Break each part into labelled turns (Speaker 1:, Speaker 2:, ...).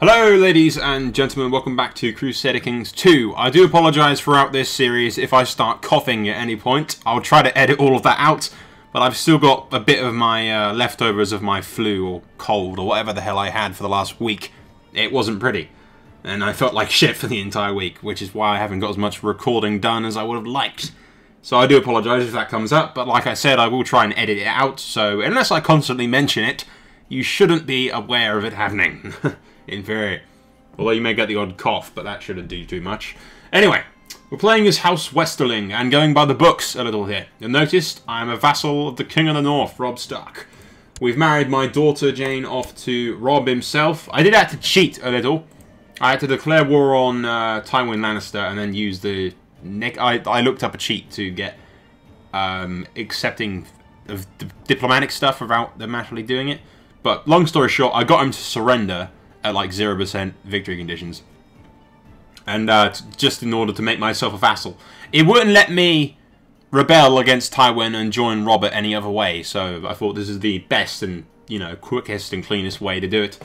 Speaker 1: Hello ladies and gentlemen, welcome back to Crusader Kings 2. I do apologise throughout this series if I start coughing at any point. I'll try to edit all of that out, but I've still got a bit of my leftovers of my flu or cold or whatever the hell I had for the last week. It wasn't pretty, and I felt like shit for the entire week, which is why I haven't got as much recording done as I would have liked. So I do apologise if that comes up, but like I said, I will try and edit it out, so unless I constantly mention it, you shouldn't be aware of it happening. In theory. Although you may get the odd cough, but that shouldn't do too much. Anyway, we're playing as House Westerling and going by the books a little here. You'll notice I'm a vassal of the King of the North, Robb Stark. We've married my daughter Jane off to Robb himself. I did have to cheat a little. I had to declare war on Tywin Lannister and then use the... I looked up a cheat to get accepting of diplomatic stuff without them actually doing it. But long story short, I got him to surrender at like 0% victory conditions, and just in order to make myself a vassal. It wouldn't let me rebel against Tywin and join Robert any other way, so I thought this is the best and, you know, quickest and cleanest way to do it.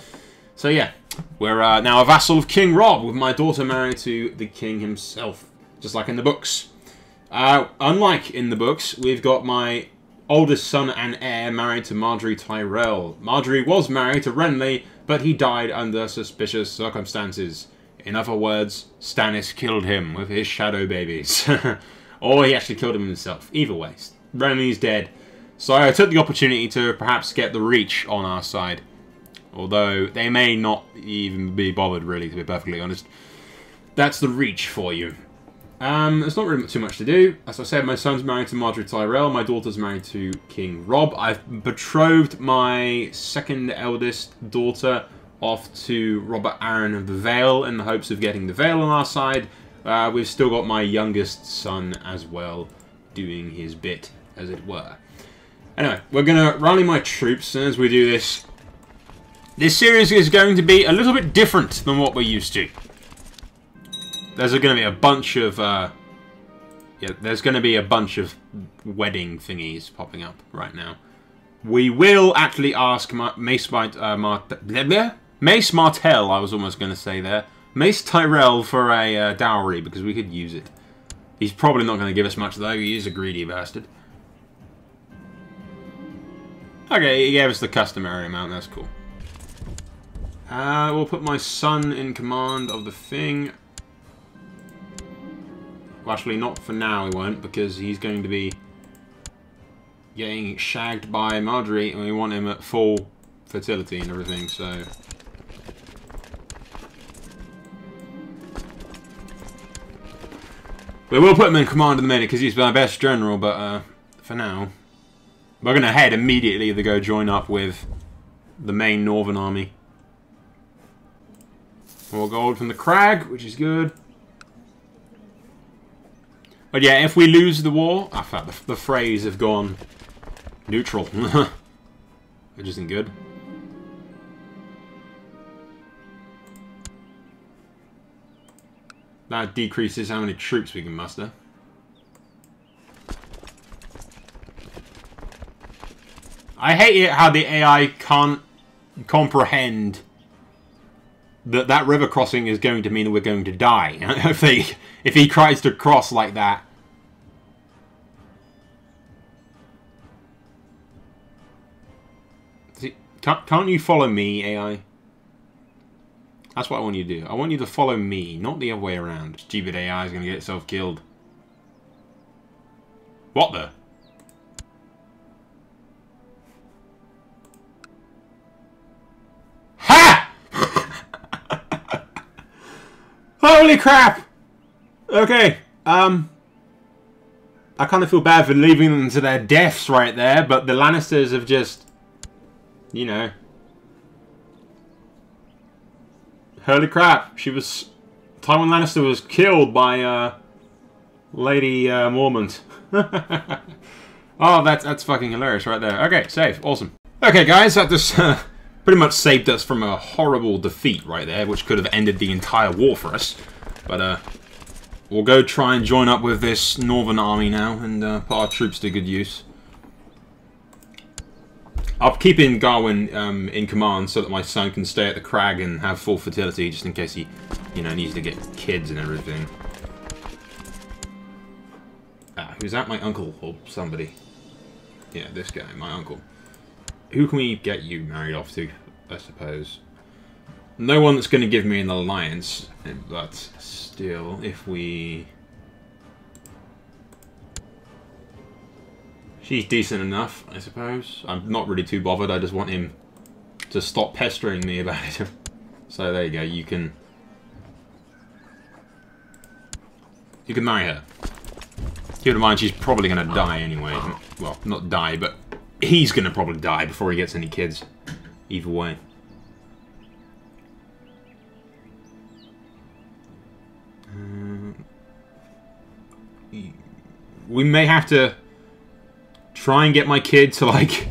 Speaker 1: So yeah, we're now a vassal of King Robb, with my daughter married to the king himself, just like in the books. Unlike in the books, we've got my oldest son and heir married to Margaery Tyrell. Margaery was married to Renly, but he died under suspicious circumstances. In other words, Stannis killed him with his shadow babies. Or he actually killed him himself. Either way, Renly's dead. So I took the opportunity to perhaps get the Reach on our side. Although they may not even be bothered, really, to be perfectly honest. That's the Reach for you. There's not really too much to do. As I said, my son's married to Margaery Tyrell. My daughter's married to King Robb. I've betrothed my second eldest daughter off to Robert Arryn of the Vale in the hopes of getting the Vale on our side. We've still got my youngest son as well doing his bit, as it were. Anyway, we're going to rally my troops, and as we do this, this series is going to be a little bit different than what we're used to. There's going to be a bunch of, there's going to be a bunch of wedding thingies popping up right now. We will actually ask Mace Martell, I was almost going to say there, Mace Tyrell for a dowry, because we could use it. He's probably not going to give us much, though. He is a greedy bastard. Okay, he gave us the customary amount. That's cool. We'll put my son in command of the thing. Well, actually, not for now, he won't, because he's going to be getting shagged by Margaery, and we want him at full fertility and everything, so... We will put him in command in a minute, because he's my best general, but for now... We're going to head immediately to go join up with the main northern army. More gold from the crag, which is good. But yeah, if we lose the war... I thought the phrase have gone neutral. Which isn't good. That decreases how many troops we can muster. I hate it how the AI can't comprehend that that river crossing is going to mean that we're going to die. If he tries to cross like that. See, can't you follow me, AI? That's what I want you to do. I want you to follow me, not the other way around. Stupid AI is going to get itself killed. What the? Ha! Holy crap! Okay, I kind of feel bad for leaving them to their deaths right there, but the Lannisters have just, you know... Holy crap, Tywin Lannister was killed by, Lady, Mormont. Oh, that's fucking hilarious right there. Okay, save, awesome. Okay guys, that just, pretty much saved us from a horrible defeat right there, which could have ended the entire war for us. But, we'll go try and join up with this northern army now and put our troops to good use. I'll keep in Garwin in command so that my son can stay at the crag and have full fertility, just in case he, you know, needs to get kids and everything. Who's that? My uncle or somebody? Yeah, this guy, my uncle. Who can we get you married off to, I suppose? No one that's going to give me an alliance, but still, if we... She's decent enough, I suppose. I'm not really too bothered, I just want him to stop pestering me about it. So there you go, you can marry her. Keep in mind, she's probably going to die anyway. Well, not die, but he's going to probably die before he gets any kids. Either way. We may have to try and get my kid to, like...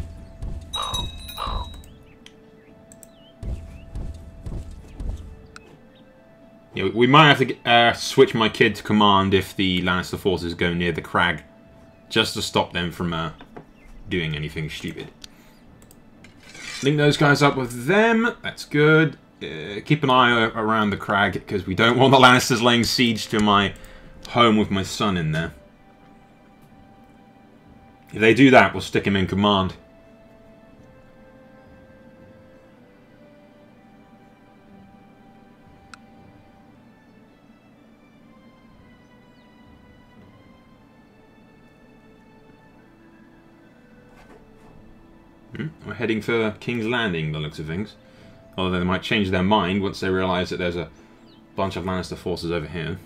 Speaker 1: Yeah, we might have to switch my kid to command if the Lannister forces go near the crag, just to stop them from doing anything stupid. Link those guys up with them. That's good. Keep an eye around the crag, because we don't want the Lannisters laying siege to my home with my son in there. If they do that, we'll stick him in command. We're heading for King's Landing, by the looks of things. Although they might change their mind once they realise that there's a bunch of Lannister forces over here.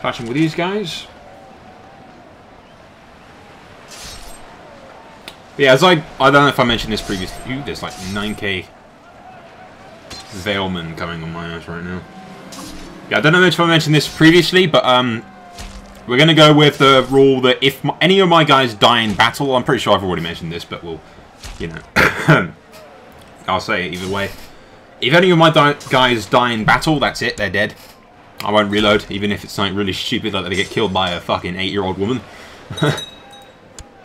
Speaker 1: Clashing with these guys. But yeah, as I don't know if I mentioned this previously. There's like 9k Veilmen coming on my ass right now. Yeah, I don't know if I mentioned this previously, but we're going to go with the rule that if any of my guys die in battle, I'm pretty sure I've already mentioned this, but we'll, you know, I'll say it either way. If any of my guys die in battle, that's it, they're dead. I won't reload, even if it's something really stupid like they get killed by a fucking 8-year-old woman.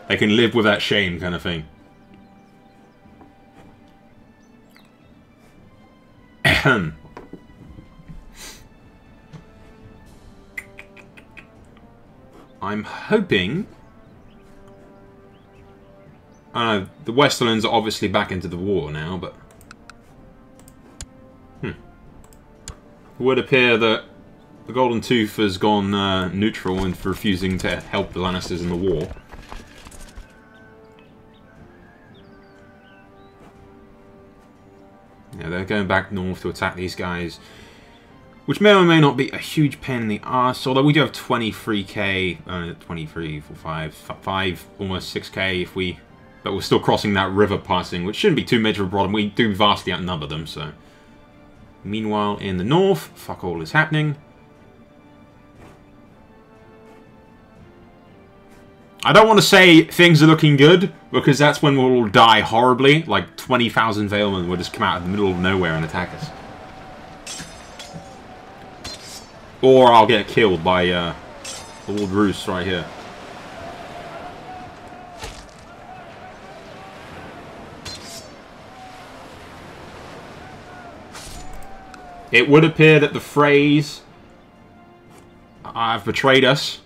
Speaker 1: They can live with that shame kind of thing. I'm hoping... the Westerlings are obviously back into the war now, but... It would appear that the Golden Tooth has gone neutral and refusing to help the Lannisters in the war. Yeah, they're going back north to attack these guys, which may or may not be a huge pain in the arse, although we do have 23k, 23, 5, almost 6k if we... But we're still crossing that river passing, which shouldn't be too much of a problem. We do vastly outnumber them, so... Meanwhile, in the north, fuck all is happening. I don't want to say things are looking good, because that's when we'll all die horribly. Like 20,000 Veilmen will just come out of the middle of nowhere and attack us. Or I'll get killed by Old Roos right here. It would appear that the Freys have betrayed us.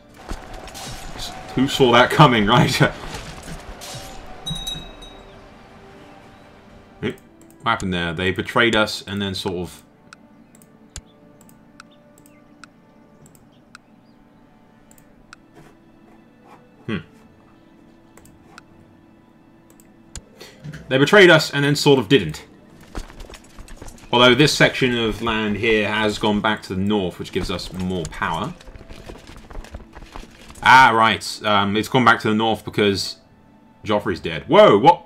Speaker 1: Who saw that coming, right? What happened there? They betrayed us and then sort of... They betrayed us and then sort of didn't. Although this section of land here has gone back to the north, which gives us more power. Ah, right. It's gone back to the north because Joffrey's dead. Whoa, what?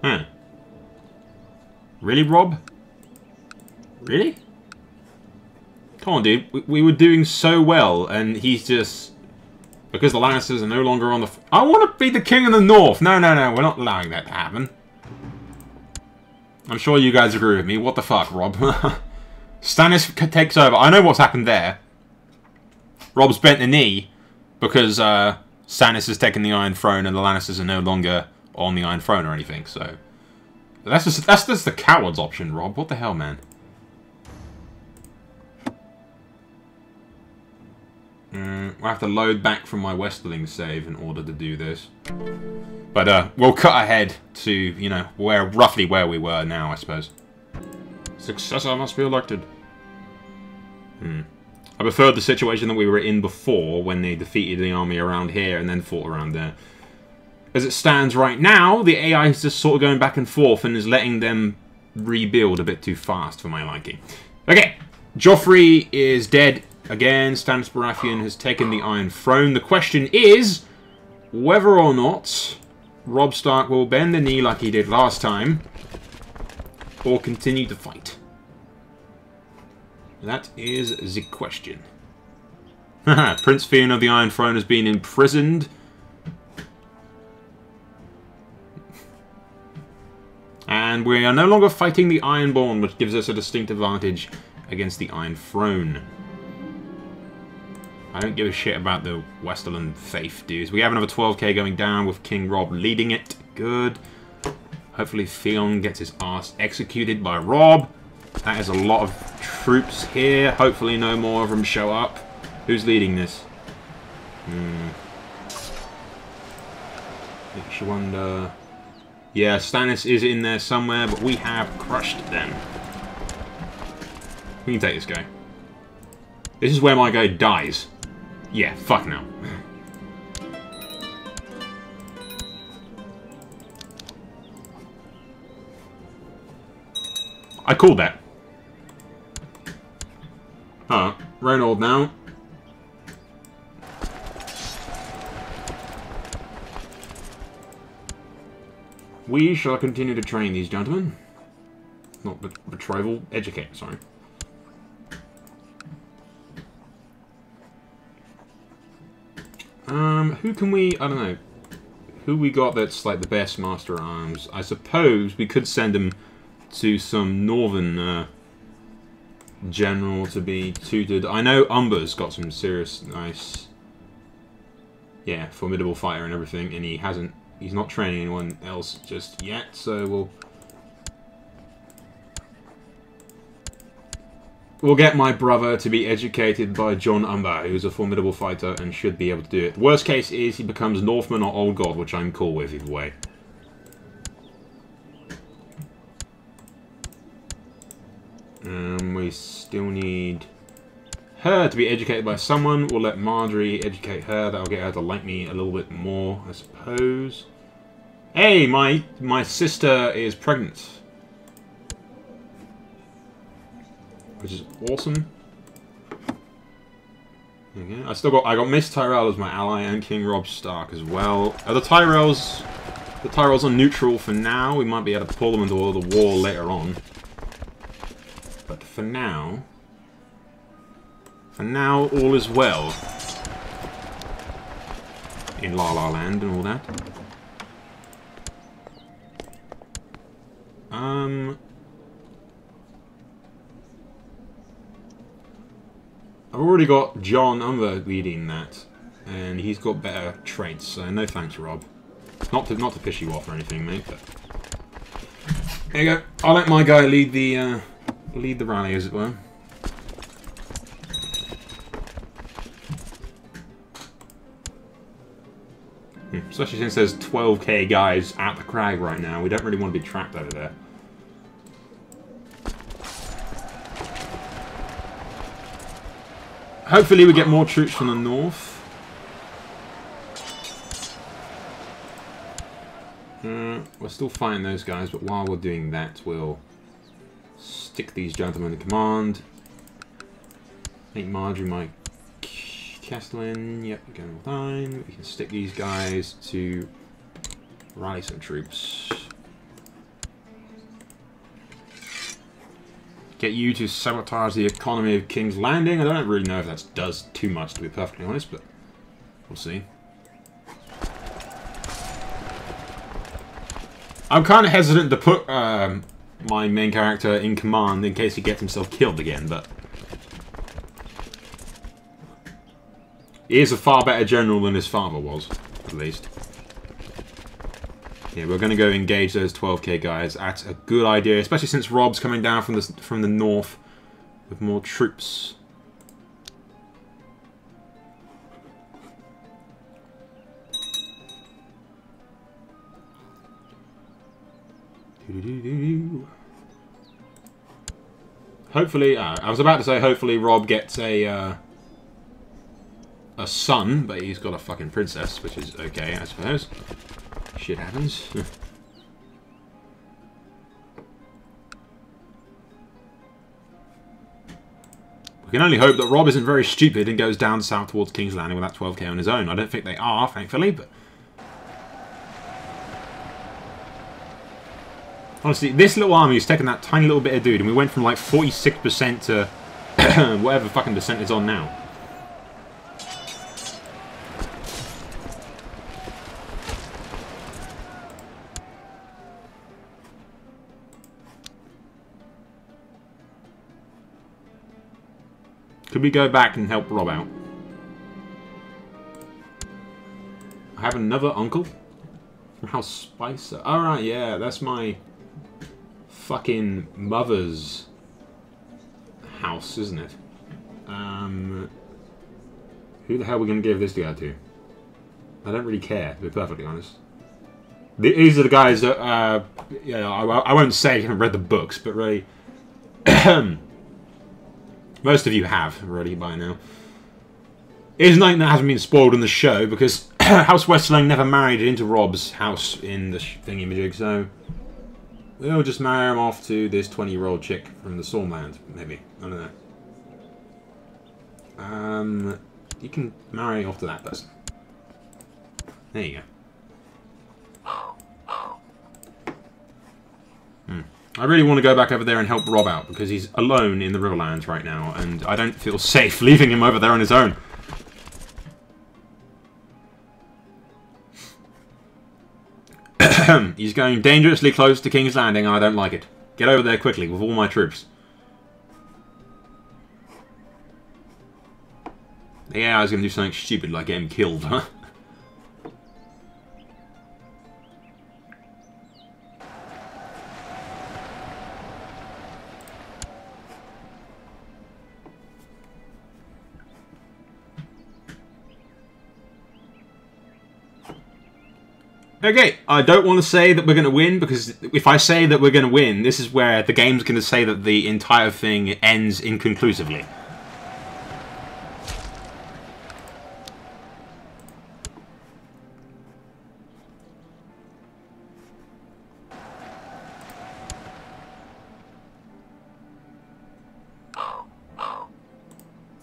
Speaker 1: Huh. Really, Rob? Really? Come on, dude. We were doing so well, and he's just Because the Lannisters are no longer on the... I want to be the king of the north! No, no, no, we're not allowing that to happen. I'm sure you guys agree with me. What the fuck, Rob? Stannis takes over. I know what's happened there. Rob's bent the knee because Stannis has taken the Iron Throne and the Lannisters are no longer on the Iron Throne or anything, so... That's just the coward's option, Rob. What the hell, man? I'll have to load back from my Westerling save in order to do this. But we'll cut ahead to, you know, roughly where we were now, I suppose. Successor must be elected. I preferred the situation that we were in before, when they defeated the army around here and then fought around there. As it stands right now, the AI is just sort of going back and forth and is letting them rebuild a bit too fast for my liking. Okay, Joffrey is dead again. Stannis Baratheon has taken the Iron Throne. The question is whether or not Robb Stark will bend the knee like he did last time, or continue to fight. That is the question. Prince Theon of the Iron Throne has been imprisoned. And we are no longer fighting the Ironborn, which gives us a distinct advantage against the Iron Throne. I don't give a shit about the Westerland faith, dudes. We have another 12k going down with King Robb leading it. Good. Hopefully Theon gets his ass executed by Robb. That is a lot of troops here. Hopefully no more of them show up. Who's leading this? Makes you wonder... Yeah, Stannis is in there somewhere, but we have crushed them. We can take this guy. This is where my guy dies. Yeah, fuck no. I called that. Reynold now. We shall continue to train these gentlemen. Not betrothal, educate, sorry. Who can we... I don't know. Who we got that's like the best Master at Arms? I suppose we could send him to some northern general to be tutored. I know Umber's got some serious, nice... Yeah, formidable fighter and everything, and he hasn't... He's not training anyone else just yet, so we'll get my brother to be educated by John Umber, who's a formidable fighter and should be able to do it. Worst case is he becomes Northman or Old God, which I'm cool with either way. We still need her to be educated by someone. We'll let Marjorie educate her. That'll get her to like me a little bit more, I suppose. Hey, my sister is pregnant, which is awesome. Okay. I got Miss Tyrell as my ally and King Robb Stark as well. The Tyrells are neutral for now. We might be able to pull them into the war later on, but for now, all is well in La La Land and all that. I've already got John Umber leading that, and he's got better traits, so no thanks, Rob. Not to piss you off or anything, mate, but... There you go. I'll let my guy lead the rally, as it were. Especially since there's 12k guys at the crag right now. We don't really want to be trapped over there. Hopefully we get more troops from the north. We're still fighting those guys, but while we're doing that, we'll stick these gentlemen in command. Make Marjorie my Castellan. Yep, going fine. We can stick these guys to rally some troops. Get you to sabotage the economy of King's Landing. I don't really know if that does too much, to be perfectly honest, but We'll see. I'm kind of hesitant to put my main character in command in case he gets himself killed again, but he is a far better general than his father was, at least. Yeah, we're going to go engage those 12k guys. That's a good idea, especially since Rob's coming down from the north with more troops. Hopefully, I was about to say hopefully Rob gets a son, but he's got a fucking princess, which is okay, I suppose. Shit happens. We can only hope that Rob isn't very stupid and goes down south towards King's Landing with that 12k on his own. I don't think they are, thankfully, but honestly, this little army has taken that tiny little bit of dude, and we went from like 46% to whatever fucking percent it's on now. Could we go back and help Rob out? I have another uncle from House Spicer. Alright, yeah, that's my fucking mother's house, isn't it? Who the hell are we going to give this guy to? I don't really care, to be perfectly honest. These are the guys that, yeah, I won't say I haven't read the books, but really, most of you have, already, by now. It is nothing that hasn't been spoiled in the show, because House Westerling never married into Rob's house in the thingy-majig, so we'll just marry him off to this 20-year-old chick from the Stormland, maybe. I don't know. You can marry off to that person. There you go. I really want to go back over there and help Rob out, because he's alone in the Riverlands right now, and I don't feel safe leaving him over there on his own. He's going dangerously close to King's Landing, and I don't like it. Get over there quickly with all my troops. Yeah, I was going to do something stupid like get him killed, huh? Okay, I don't want to say that we're going to win, because if I say that we're going to win, this is where the game's going to say that the entire thing ends inconclusively.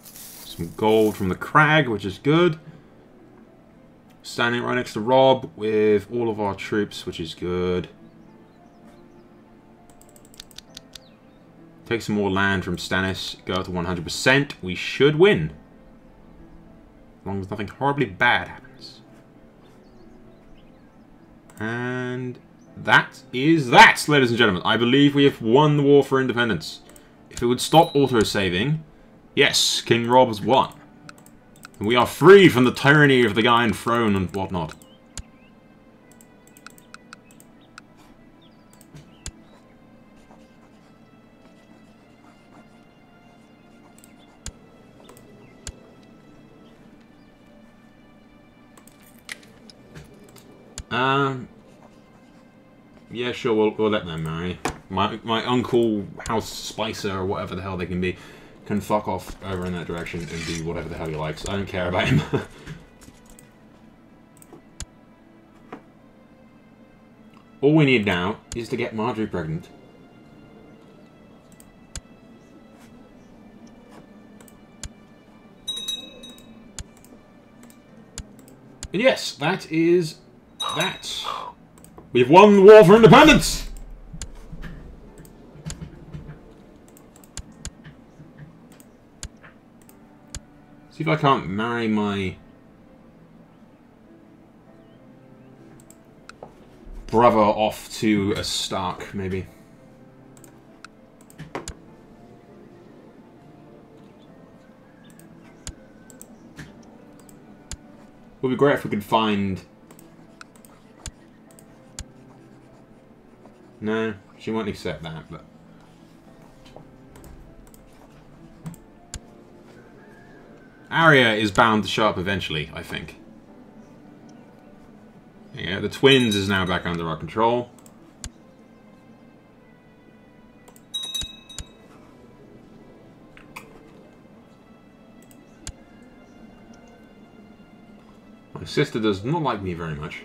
Speaker 1: Some gold from the crag, which is good. Standing right next to Rob with all of our troops, which is good. Take some more land from Stannis, go up to 100%. We should win. As long as nothing horribly bad happens. And that is that, ladies and gentlemen. I believe we have won the war for independence. If it would stop auto-saving, yes, King Rob has won. We are free from the tyranny of the Iron Throne and whatnot. Yeah, sure, we'll let them marry. My uncle, House Spicer, or whatever the hell they can be, can fuck off over in that direction and do whatever the hell he likes. I don't care about him. All we need now is to get Marjorie pregnant. And yes, that is that. We've won the war for independence! See if I can't marry my brother off to a Stark, maybe. Would be great if we could find... No, she won't accept that, but... Arya is bound to show up eventually, I think. Yeah, the twins is now back under our control. My sister does not like me very much.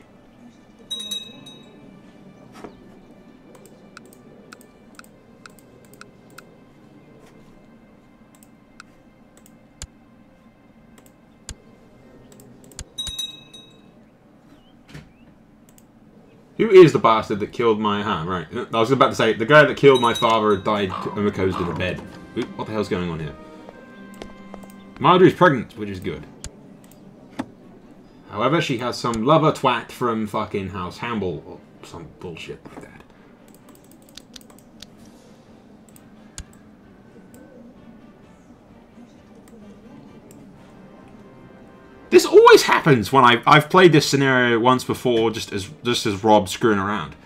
Speaker 1: Who is the bastard that killed my... Ah, right. I was about to say, the guy that killed my father died comatose in a bed. What the hell's going on here? Marjorie's pregnant, which is good. However, she has some lover twat from fucking House Hamble, or some bullshit like that. This always happens when I've played this scenario once before, just as Rob screwing around.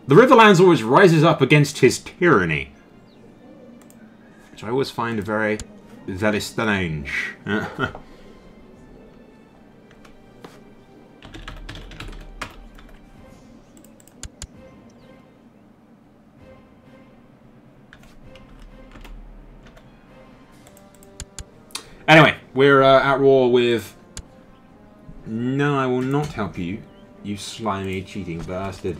Speaker 1: The Riverlands always rises up against his tyranny, which I always find very strange. Anyway, we're at war with... No, I will not help you, you slimy, cheating bastard.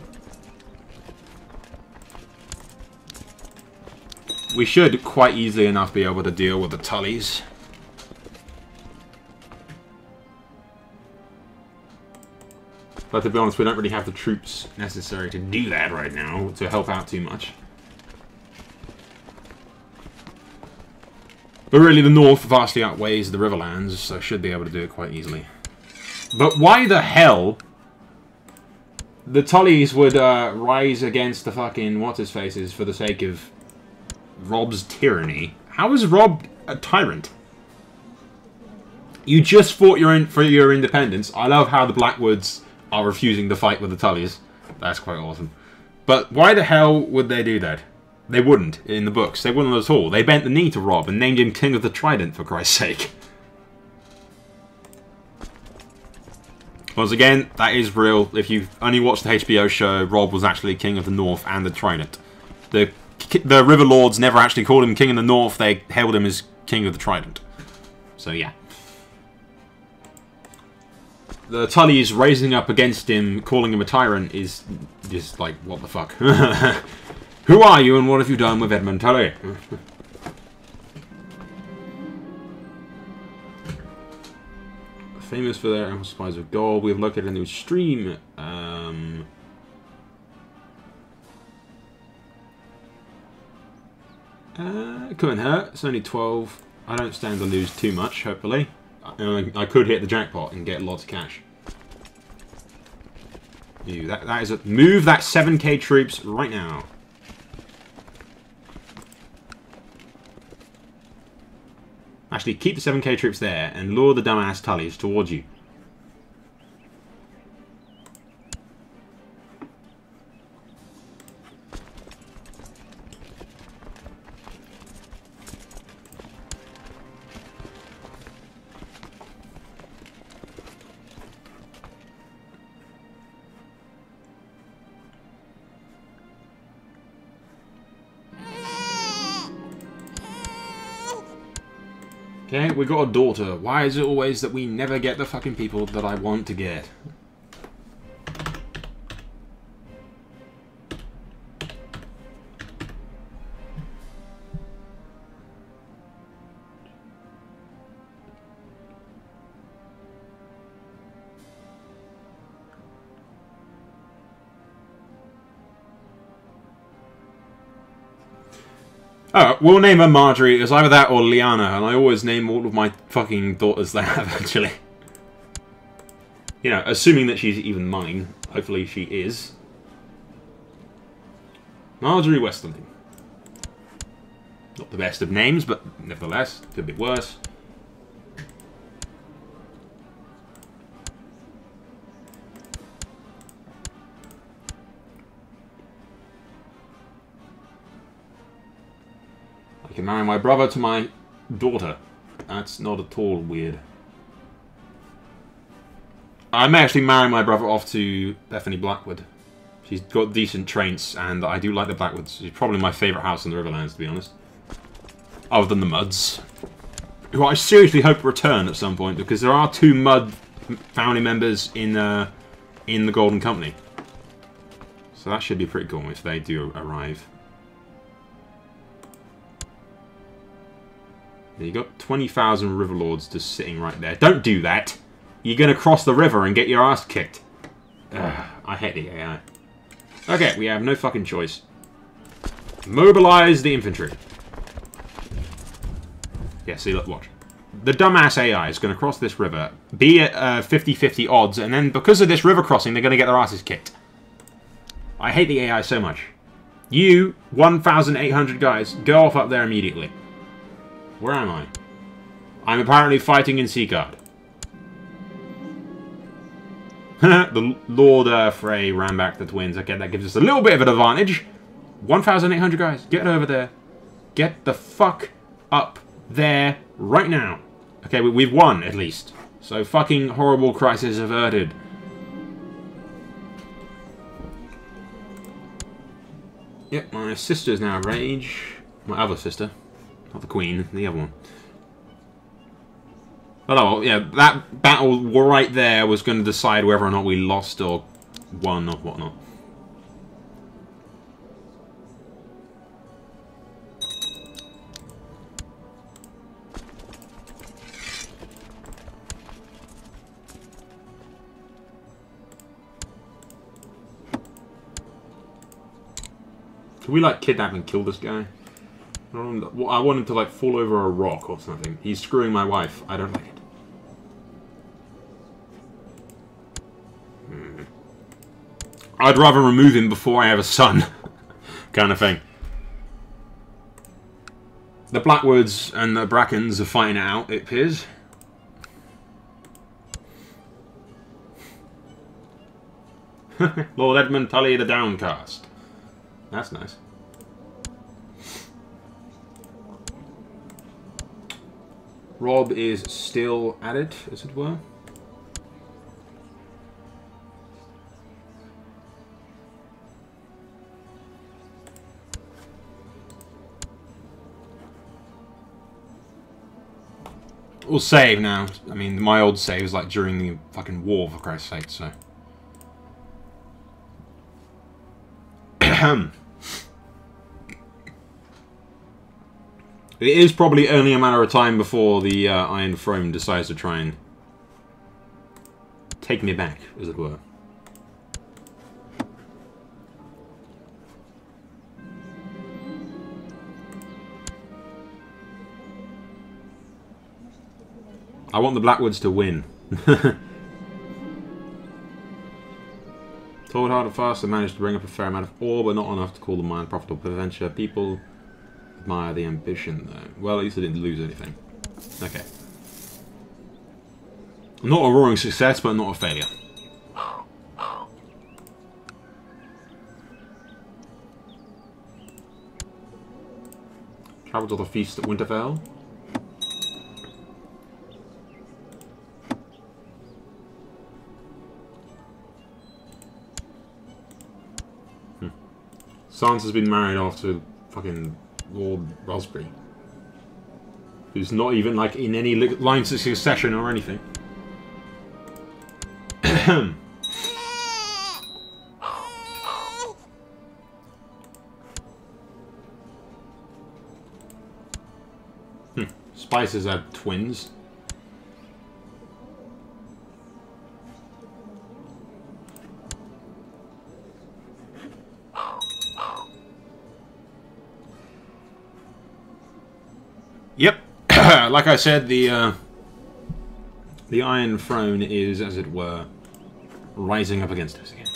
Speaker 1: We should quite easily enough be able to deal with the Tullys. But to be honest, we don't really have the troops necessary to do that right now, to help out too much. But really, the North vastly outweighs the Riverlands, so should be able to do it quite easily. But why the hell the Tullys would rise against the fucking what's-his-faces for the sake of Rob's tyranny? How is Rob a tyrant? You just fought for your independence. I love how the Blackwoods are refusing to fight with the Tullys. That's quite awesome. But why the hell would they do that? They wouldn't in the books. They wouldn't at all. They bent the knee to Rob and named him King of the Trident, for Christ's sake. Once again, that is real. If you've only watched the HBO show, Rob was actually King of the North and the Trident. The River Lords never actually called him King of the North, they hailed him as King of the Trident. So yeah. The Tullys raising up against him, calling him a tyrant, is just like, what the fuck? Who are you and what have you done with Edmund Tully? Famous for their ample supplies of gold. We have located a new stream. It couldn't hurt. It's only 12. I don't stand to lose too much, hopefully. I could hit the jackpot and get lots of cash. That is a... Move that 7k troops right now. Actually, keep the 7k troops there and lure the dumbass Tullys towards you. Okay, we got a daughter. Why is it always that we never get the fucking people that I want to get? Oh, we'll name her Marjorie. It's either that or Lyanna, and I always name all of my fucking daughters that, actually. You know, assuming that she's even mine. Hopefully she is. Marjorie Westerling. Not the best of names, but nevertheless, could be worse. I can marry my brother to my daughter. That's not at all weird. I may actually marry my brother off to Bethany Blackwood. She's got decent traits, and I do like the Blackwoods. She's probably my favourite house in the Riverlands, to be honest. Other than the Mudds. Who I seriously hope return at some point, because there are 2 Mudd family members in the Golden Company. So that should be pretty cool if they do arrive. You got 20,000 Riverlords just sitting right there. Don't do that! You're gonna cross the river and get your ass kicked. Ugh, I hate the AI. Okay, we have no fucking choice. Mobilize the infantry. Yeah, see, look, watch. The dumbass AI is going to cross this river, be at 50-50 odds, and then because of this river crossing, they're going to get their asses kicked. I hate the AI so much. You, 1,800 guys, go off up there immediately. Where am I? I'm apparently fighting in Seaguard. The Lord Frey ran back the twins. Okay, that gives us a little bit of an advantage. 1,800 guys, get over there. Get the fuck up there right now. Okay, we've won, at least. So fucking horrible crisis averted. Yep, my sister's now of age. My other sister. Not the queen, the other one. Oh, well, yeah, that battle right there was going to decide whether or not we lost or won or whatnot. Can we, like, kidnap and kill this guy? I want him to, like, fall over a rock or something. He's screwing my wife. I don't like it. I'd rather remove him before I have a son. Kind of thing. The Blackwoods and the Brackens are fighting it out, it appears. Lord Edmund Tully the Downcast. That's nice. Rob is still at it, as it were. We'll save now. I mean, my old save was like during the fucking war, for Christ's sake, so. It is probably only a matter of time before the Iron Throne decides to try and take me back, as it were. I want the Blackwoods to win. Toiled hard and fast and managed to bring up a fair amount of ore, but not enough to call the mine profitable venture. People admire the ambition, though. Well, at least I didn't lose anything. Okay. Not a roaring success, but not a failure. Travel to the feast at Winterfell. Sansa's been married off to fucking Lord Raspberry, who's not even like in any lines of succession or anything. Spices had twins. Yep, like I said, the Iron Throne is, as it were, rising up against us again.